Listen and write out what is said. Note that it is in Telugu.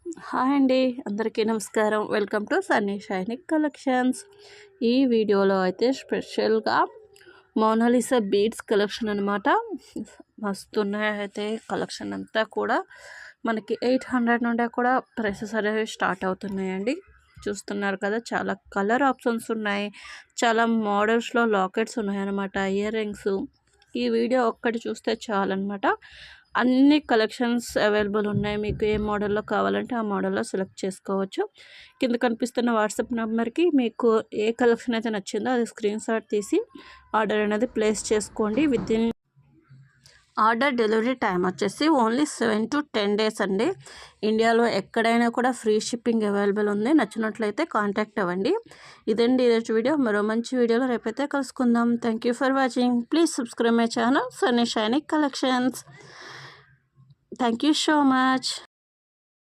హాయ్ అండి, అందరికీ నమస్కారం. Welcome to Sunny Shainik collections. ఈ వీడియోలో అయితే స్పెషల్గా మోనాలిసా బీడ్స్ కలెక్షన్ అనమాట. మస్తున్నాయి అయితే కలెక్షన్ అంతా కూడా మనకి 800 నుండి కూడా ప్రైసెస్ అనేవి స్టార్ట్ అవుతున్నాయండి. చూస్తున్నారు కదా, చాలా కలర్ ఆప్షన్స్ ఉన్నాయి, చాలా మోడల్స్లో లాకెట్స్ ఉన్నాయన్నమాట, ఇయర్ రింగ్స్. ఈ వీడియో ఒక్కటి చూస్తే చాలన్నమాట. అన్ని కలెక్షన్స్ అవైలబుల్ ఉన్నాయి. మీకు ఏ మోడల్లో కావాలంటే ఆ మోడల్లో సెలెక్ట్ చేసుకోవచ్చు. కింద కనిపిస్తున్న వాట్సాప్ నెంబర్కి మీకు ఏ కలెక్షన్ అయితే నచ్చిందో అది స్క్రీన్ షాట్ తీసి ఆర్డర్ అనేది ప్లేస్ చేసుకోండి. వితిన్ ఆర్డర్ డెలివరీ టైం వచ్చేసి ఓన్లీ 7 to 10 days అండి. ఇండియాలో ఎక్కడైనా కూడా ఫ్రీ షిప్పింగ్ అవైలబుల్ ఉంది. నచ్చినట్లయితే కాంటాక్ట్ అవ్వండి. ఇదండి ఈరోజు వీడియో. మరో మంచి వీడియోలో రేపైతే కలుసుకుందాం. Thank you for watching. Please subscribe my channel Sunny Shainik collections. Thank you so much.